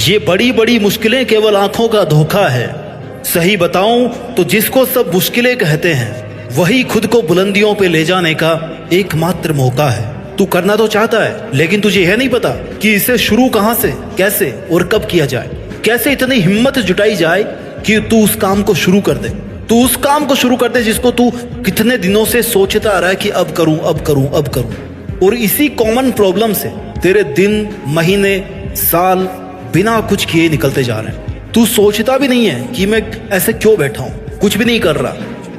ये बड़ी बड़ी मुश्किलें केवल आंखों का धोखा है। सही बताऊं तो जिसको सब मुश्किलें कहते हैं वही खुद को बुलंदियों पे ले जाने का एकमात्र मौका है। तू करना तो चाहता है लेकिन तुझे यह नहीं पता कि इसे शुरू कहां से, कैसे और कब किया जाए। कैसे इतनी हिम्मत जुटाई जाए कि तू उस काम को शुरू कर दे। तू उस काम को शुरू कर दे जिसको तू कितने दिनों से सोचता आ रहा है कि अब करूं अब करूं अब करूं। और इसी कॉमन प्रॉब्लम से तेरे दिन, महीने, साल बिना कुछ किए निकलते जा रहे हैं। तू सोचता भी नहीं है कि मैं ऐसे क्यों बैठा हूं, कुछ भी नहीं कर रहा,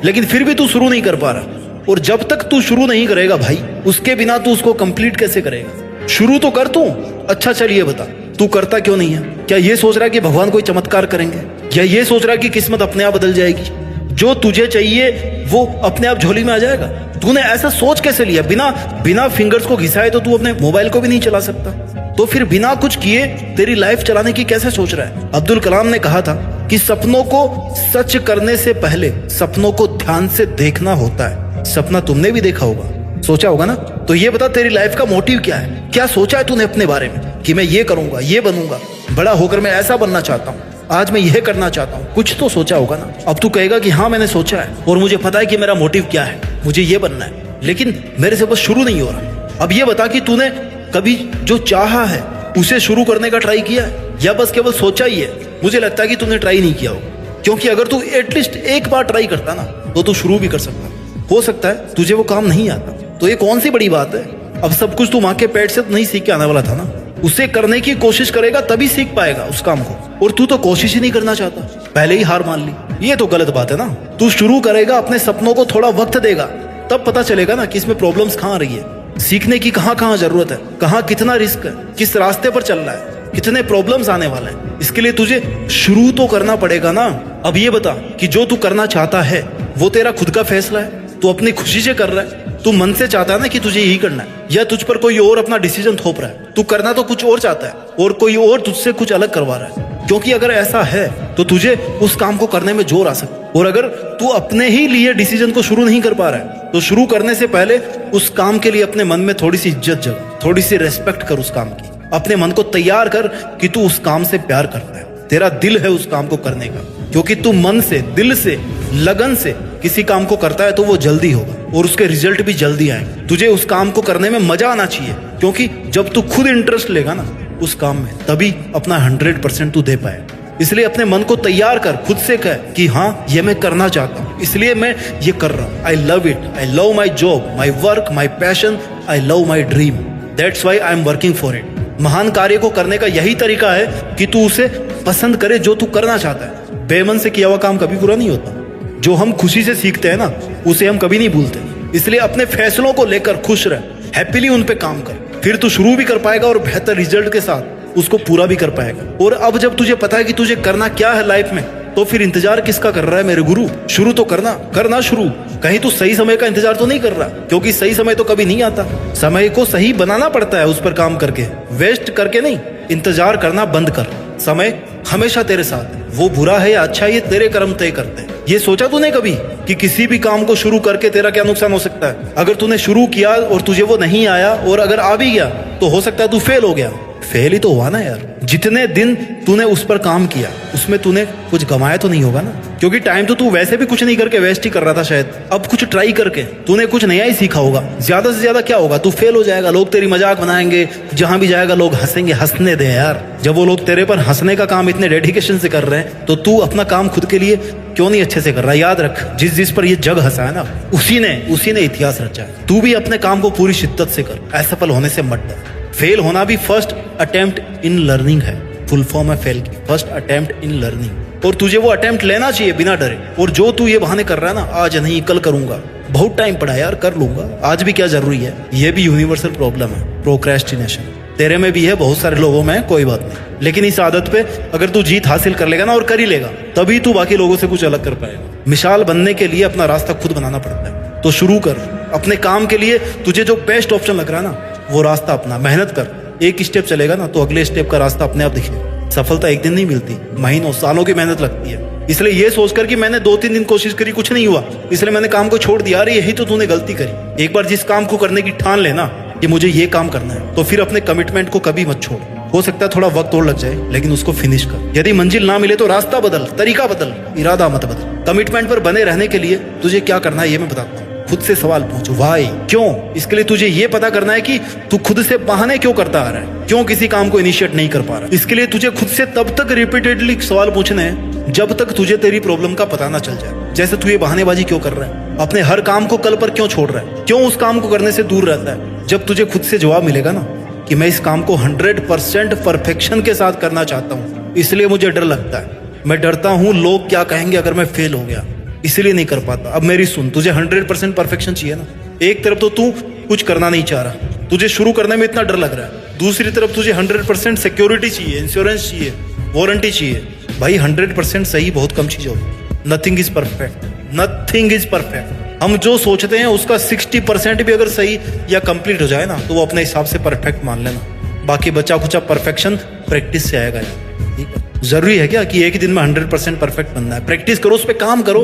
लेकिन फिर भी तू शुरू नहीं कर पा रहा। और जब तक तू शुरू नहीं करेगा भाई, उसके बिना तू उसको कंप्लीट कैसे करेगा। शुरू तो कर तू। अच्छा चल ये बता, तू करता क्यों नहीं है? क्या ये सोच रहा है कि भगवान कोई चमत्कार करेंगे, या ये सोच रहा है कि किस्मत अपने आप बदल जाएगी, जो तुझे चाहिए वो अपने आप झोली में आ जाएगा? तूने ऐसा सोच कैसे लिया? बिना फिंगर्स को घिसाए तो तू अपने मोबाइल को भी नहीं चला सकता, तो फिर बिना कुछ किए तेरी लाइफ चलाने की कैसे सोच रहा है? अब्दुल कलाम ने कहा था कि सपनों को सच करने से पहले सपनों को ध्यान से देखना होता है। सपना तुमने भी देखा होगा, सोचा होगा ना? तो ये बता, तेरी लाइफ का मोटिव क्या है? क्या सोचा है तूने अपने बारे में कि मैं ये करूंगा, ये बनूंगा, बड़ा होकर मैं ऐसा बनना चाहता हूँ, आज मैं यह करना चाहता हूँ? कुछ तो सोचा होगा ना। अब तू कहेगा कि हाँ मैंने सोचा है और मुझे पता है कि मेरा मोटिव क्या है, मुझे ये बनना है, लेकिन मेरे से बस शुरू नहीं हो रहा। अब ये बता कि तूने कभी जो चाहा है उसे शुरू करने का ट्राई किया है, या बस केवल सोचा ही है? मुझे लगता है कि तूने ट्राई नहीं किया होगा, क्योंकि अगर तू एटलीस्ट एक बार ट्राई करता ना तो तू शुरू भी कर सकता। हो सकता है तुझे वो काम नहीं आता, तो ये कौन सी बड़ी बात है? अब सब कुछ तू माँ के पेट से तो नहीं सीख के आने वाला था ना। उसे करने की कोशिश करेगा तभी सीख पाएगा उस काम को, और तू तो कोशिश ही नहीं करना चाहता, पहले ही हार मान ली। ये तो गलत बात है ना। तू शुरू करेगा, अपने सपनों को थोड़ा वक्त देगा, तब पता चलेगा ना कि इसमें प्रॉब्लम्स कहाँ आ रही है, सीखने की कहाँ कहाँ जरूरत है, कहाँ कितना रिस्क है, किस रास्ते पर चल रहा है, कितने प्रॉब्लम्स आने वाले हैं। इसके लिए तुझे शुरू तो करना पड़ेगा ना। अब ये बता कि जो तू करना चाहता है वो तेरा खुद का फैसला है, तू अपनी खुशी से कर रहा है, तू मन से चाहता है ना कि तुझे यही करना है, या तुझ पर कोई और अपना डिसीजन थोप रहा है? तू करना तो कुछ और चाहता है और कोई और तुझसे कुछ अलग करवा रहा है। क्योंकि अगर ऐसा है तो तुझे उस काम को करने में जोर आ सकता है। और अगर तू अपने ही लिए डिसीजन को शुरू नहीं कर पा रहा है तो शुरू करने से पहले उस काम के लिए अपने मन में थोड़ी सी इज्जत जगा, थोड़ी सी रेस्पेक्ट कर उस काम की। अपने मन को तैयार कर कि तू उस काम से प्यार करता है, तेरा दिल है उस काम को करने का। क्योंकि तू मन से, दिल से, लगन से किसी काम को करता है तो वो जल्दी होगा और उसके रिजल्ट भी जल्दी आएंगे। तुझे उस काम को करने में मजा आना चाहिए, क्योंकि जब तू खुद इंटरेस्ट लेगा ना उस काम में, तभी अपना 100% तू दे पाए। इसलिए अपने मन को तैयार कर, खुद से कह कि हाँ ये मैं करना चाहता हूँ, इसलिए मैं ये कर रहा हूँ। I love it, I love my job, my work, my passion, I love my dream, that's why I am working for it. महान कार्य को करने का यही तरीका है कि तू उसे पसंद करे जो तू करना चाहता है। बेमन से किया हुआ काम कभी पूरा नहीं होता। जो हम खुशी से सीखते हैं ना उसे हम कभी नहीं भूलते। इसलिए अपने फैसलों को लेकर खुश रह, हैप्पीली उन पे काम कर, फिर तू शुरू भी कर पाएगा और बेहतर रिजल्ट के साथ उसको पूरा भी कर पाएगा। और अब जब तुझे पता है कि तुझे करना क्या है लाइफ में, तो फिर इंतजार किसका कर रहा है मेरे गुरु? शुरू तो करना शुरू। कहीं तू सही समय का इंतजार तो नहीं कर रहा, क्योंकि सही समय तो कभी नहीं आता। समय को सही बनाना पड़ता है, उस पर काम करके, वेस्ट करके नहीं। इंतजार करना बंद कर, समय हमेशा तेरे साथ है। वो बुरा है या अच्छा ये तेरे कर्म तय करते हैं। ये सोचा तूने कभी कि किसी भी काम को शुरू करके तेरा क्या नुकसान हो सकता है? अगर तूने शुरू किया और तुझे वो नहीं आया, और अगर आ भी गया तो हो सकता है तू फेल हो गया। फेल ही तो हुआ ना यार। जितने दिन तूने उस पर काम किया उसमें तूने कुछ गंवाया तो नहीं होगा ना, क्योंकि टाइम तो तू वैसे भी कुछ नहीं करके वेस्ट ही कर रहा था शायद। अब कुछ ट्राई करके तूने कुछ नया ही सीखा होगा। ज्यादा से ज्यादा क्या होगा, तू फेल हो जाएगा, लोग तेरी मजाक बनाएंगे, जहां भी जाएगा लोग हंसेंगे। हंसने दे यार, जब वो लोग तेरे पर हंसने का काम इतने डेडिकेशन से कर रहे हैं तो तू अपना काम खुद के लिए क्यों नहीं अच्छे से कर रहा? याद रख, जिस पर ये जग हंसा है ना उसी ने इतिहास रचा है। तू भी अपने काम को पूरी शिद्दत से कर, असफल होने से मत डर। फेल होना भी फर्स्ट अटेम्प्ट इन लर्निंग है। फुल फॉर्म है फेल की, फर्स्ट अटेम्प्ट इन लर्निंग। और तुझे वो अटेम्प्ट लेना चाहिए बिना डरे। और जो तू ये बहाने कर रहा है ना, आज नहीं कल करूंगा, बहुत टाइम पड़ा यार, कर लूंगा, आज भी क्या जरूरी है? ये भी यूनिवर्सल प्रॉब्लम है, प्रोक्रेस्टिनेशन। तेरे में भी है, बहुत सारे लोगों में है, कोई बात नहीं। लेकिन इस आदत पे अगर तू जीत हासिल कर लेगा ना, और कर ही लेगा, तभी तू बाकी लोगों से कुछ अलग कर पाएगा। मिसाल बनने के लिए अपना रास्ता खुद बनाना पड़ता है। तो शुरू कर अपने काम के लिए। तुझे जो बेस्ट ऑप्शन लग रहा है ना वो रास्ता अपना, मेहनत कर। एक स्टेप चलेगा ना तो अगले स्टेप का रास्ता अपने आप दिखेगा। सफलता एक दिन नहीं मिलती, महीनों सालों की मेहनत लगती है। इसलिए ये सोचकर कि मैंने 2-3 दिन कोशिश करी, कुछ नहीं हुआ, इसलिए मैंने काम को छोड़ दिया, अरे यही तो तूने गलती करी। एक बार जिस काम को करने की ठान लेना कि मुझे ये काम करना है, तो फिर अपने कमिटमेंट को कभी मत छोड़। हो सकता है थोड़ा वक्त और लग जाए, लेकिन उसको फिनिश कर। यदि मंजिल ना मिले तो रास्ता बदल, तरीका बदल, इरादा मत बदल। कमिटमेंट पर बने रहने के लिए तुझे क्या करना है ये मैं बताता हूँ। खुद से सवाल पूछ, वाई, क्यों। इसके लिए तुझे ये पता करना है कि तू खुद से बहाने क्यों करता आ रहा है, क्यों किसी काम को इनिशिएट नहीं कर पा रहा। इसके लिए तुझे खुद से तब तक रिपीटेडली सवाल पूछने हैं जब तक तुझे तेरी प्रॉब्लम का पता ना चल जाए। जैसे तू ये बहानेबाजी क्यों कर रहा है, अपने हर काम को कल पर क्यों छोड़ रहा है, क्यों उस काम को करने से दूर रहता है। जब तुझे खुद से जवाब मिलेगा ना कि मैं इस काम को 100% परफेक्शन के साथ करना चाहता हूँ, इसलिए मुझे डर लगता है, मैं डरता हूँ लोग क्या कहेंगे अगर मैं फेल हो गया, इसलिए नहीं कर पाता। अब मेरी सुन, तुझे 100% परफेक्शन चाहिए ना। एक तरफ तो तू कुछ करना नहीं चाह रहा, तुझे शुरू करने में इतना डर लग रहा है। दूसरी तरफ तुझे 100% सिक्योरिटी चाहिए, इंश्योरेंस चाहिए, वारंटी चाहिए। भाई 100% सही बहुत कम चीज होगी। Nothing is perfect, nothing is perfect. हम जो सोचते हैं उसका 60% भी अगर सही या कंप्लीट हो जाए ना तो वो अपने हिसाब से परफेक्ट मान लेना। बाकी बचा खुचा परफेक्शन प्रैक्टिस से आएगा यार, ठीक है। जरूरी है क्या कि एक ही दिन में 100% परफेक्ट बनना है। प्रैक्टिस करो, उस पर काम करो,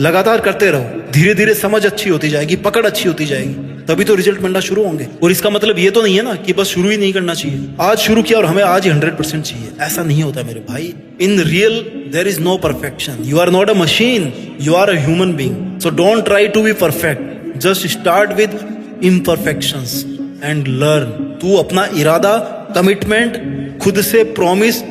लगातार करते रहो। धीरे धीरे समझ अच्छी होती जाएगी, पकड़ अच्छी होती जाएगी, तभी तो रिजल्ट मिलना शुरू होंगे। और इसका मतलब ये तो नहीं है ना कि बस शुरू ही नहीं करना चाहिए, आज शुरू किया और हमें आज ही 100% चाहिए, ऐसा नहीं होता मेरे भाई। In real there is no perfection. You are not a machine, you are a human being. So don't try to be perfect, just start with imperfections and learn. तू अपना इरादा, कमिटमेंट, खुद से प्रॉमिस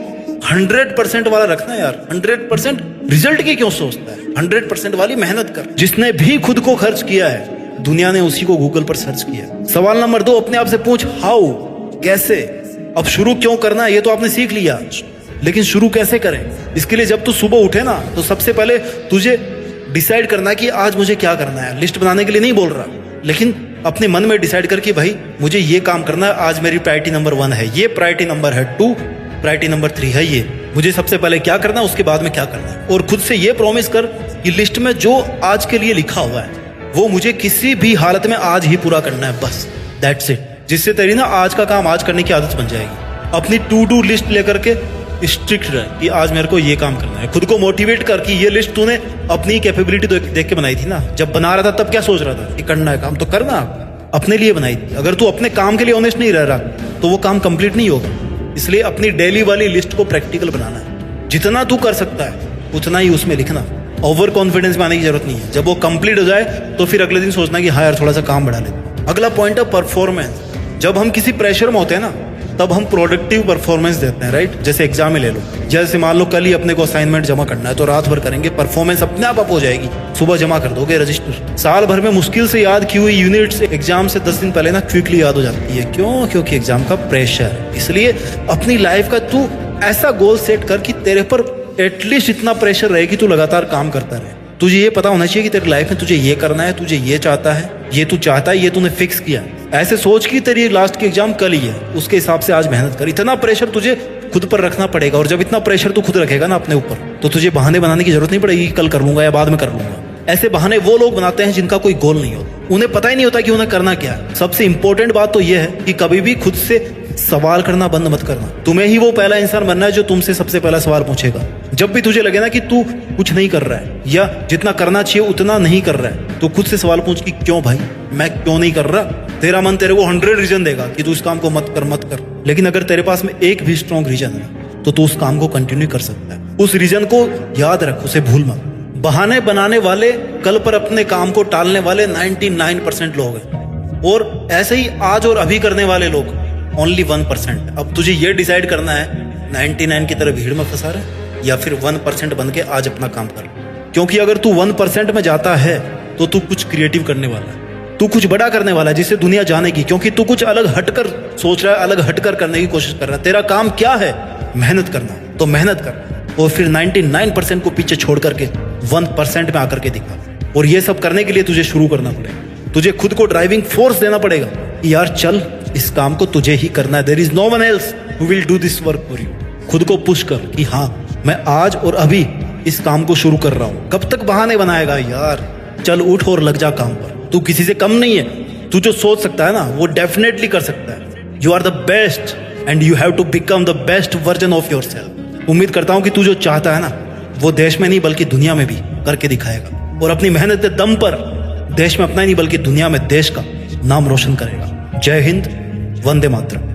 100% वाला रखना यार। 100% रिजल्ट की क्यों सोचता है, 100% वाली मेहनत कर। जिसने भी खुद को खर्च किया है दुनिया ने उसी को गूगल पर सर्च किया। सवाल नंबर 2, अपने आप से पूछ, हाउ, कैसे। अब शुरू क्यों करना है ये तो आपने सीख लिया, लेकिन शुरू कैसे करें। इसके लिए जब तू सुबह उठे ना तो सबसे पहले तुझे डिसाइड करना है कि आज मुझे क्या करना है। लिस्ट बनाने के लिए नहीं बोल रहा, लेकिन अपने मन में डिसाइड कर कि भाई मुझे ये काम करना है, आज मेरी प्रायोरिटी नंबर 1 है, ये प्रायोरिटी नंबर है 2, प्रायोरिटी नंबर 3 है ये। मुझे सबसे पहले क्या करना है, उसके बाद में क्या करना है। और खुद से ये प्रॉमिस कर कि लिस्ट में जो आज के लिए लिखा हुआ है वो मुझे किसी भी हालत में आज ही पूरा करना है, बस दैट्स इट। जिससे तेरी ना आज का काम आज करने की आदत बन जाएगी। अपनी टू डू लिस्ट लेकर के स्ट्रिक्ट रह कि आज मेरे को ये काम करना है। खुद को मोटिवेट कर कि ये लिस्ट तूने अपनी कैपेबिलिटी देख के बनाई थी ना। जब बना रहा था तब क्या सोच रहा था कि करना है काम, तो करना, अपने लिए बनाई थी। अगर तू अपने काम के लिए ऑनेस्ट नहीं रह रहा तो वो काम कंप्लीट नहीं होगा। इसलिए अपनी डेली वाली लिस्ट को प्रैक्टिकल बनाना है। जितना तू कर सकता है उतना ही उसमें लिखना। ओवर कॉन्फिडेंस में आने की जरूरत नहीं है। जब वो कंप्लीट हो जाए तो फिर अगले दिन सोचना कि हाँ यार थोड़ा सा काम बढ़ा लेते। अगला पॉइंट है परफॉर्मेंस। जब हम किसी प्रेशर में होते हैं ना तब हम प्रोडक्टिव परफॉर्मेंस देते हैं, राइट। जैसे एग्जाम ही ले लो, जैसे मान लो कल ही अपने को असाइनमेंट जमा करना है तो रात भर करेंगे, परफॉर्मेंस अपने आप हो जाएगी, सुबह जमा कर दोगे रजिस्टर। साल भर में मुश्किल से याद की हुई यूनिट्स एग्जाम से 10 दिन पहले ना क्विकली याद हो जाती है। क्यों? क्योंकि एग्जाम का प्रेशर। इसलिए अपनी लाइफ का तू ऐसा गोल सेट कर कि तेरे पर एटलीस्ट इतना प्रेशर रहे कि तू लगातार काम करता रहे। तुझे ये पता होना चाहिए कि तेरी लाइफ में तुझे ये करना है, तुझे ये चाहता है, ये तू चाहता है, ये तूने फिक्स किया। ऐसे सोच कि तेरी लास्ट की एग्जाम कल ही है, उसके हिसाब से आज मेहनत कर। इतना प्रेशर तुझे खुद पर रखना पड़ेगा। और जब इतना प्रेशर तू खुद रखेगा ना अपने ऊपर तो तुझे बहाने बनाने की जरूरत नहीं पड़ेगी कल कर लूंगा या बाद में कर लूंगा। ऐसे बहाने वो लोग बनाते हैं जिनका कोई गोल नहीं होता, उन्हें पता ही नहीं होता कि उन्हें करना क्या है। सबसे इंपॉर्टेंट बात तो यह है कि कभी भी खुद से सवाल करना बंद मत करना। तुम्हें ही वो पहला इंसान बनना है जो तुमसे सबसे पहला सवाल पूछेगा। जब भी तुझे लगे ना कि तू कुछ नहीं कर रहा है या जितना करना चाहिए उतना नहीं कर रहा है तो खुद से सवाल पूछ कि क्यों भाई, मैं क्यों नहीं कर रहा। तेरा मन तेरे को 100 रीजन देगा कि तू इस काम को मत कर। लेकिन अगर तेरे पास में एक भी स्ट्रॉन्ग रीजन है तो तू उस काम को कंटिन्यू कर सकता है। उस रीजन को याद रख, उसे भूल मत। बहाने बनाने वाले, कल पर अपने काम को टालने वाले 99% लोग हैं, और ऐसे ही आज और अभी करने वाले लोग ओनली 1%। अब तुझे ये डिसाइड करना है 99 की तरह भीड़ में फंसा रहे या फिर 1% बन के आज अपना काम कर। क्योंकि अगर तू 1% में जाता है तो तू कुछ क्रिएटिव करने वाला है, तू कुछ बड़ा करने वाला है जिससे दुनिया जानेगी। क्योंकि तू कुछ अलग हटकर सोच रहा है, अलग हटकर करने की कोशिश कर रहा है। तेरा काम क्या है? मेहनत करना, तो मेहनत कर और फिर 99% को पीछे छोड़ करके 1% में आकर के दिखा। और ये सब करने के लिए तुझे शुरू करना पड़ेगा। तुझे खुद को ड्राइविंग फोर्स देना पड़ेगा कि यार चल, इस काम को तुझे ही करना है। There is no one else who will do this work for you. खुद को पुश कर कि हाँ मैं आज और अभी इस काम को शुरू कर रहा हूं। कब तक बहाने बनाएगा यार? चल उठ और लग जा काम पर। तू किसी से कम नहीं है। तू जो सोच सकता है ना वो डेफिनेटली कर सकता है। You are the best and you have to become the best version of yourself. उम्मीद करता हूं कि तू जो चाहता है ना वो देश में नहीं बल्कि दुनिया में भी करके दिखाएगा, और अपनी मेहनत के दम पर देश में अपना ही नहीं बल्कि दुनिया में देश का नाम रोशन करेगा। जय हिंद, वंदे मातरम।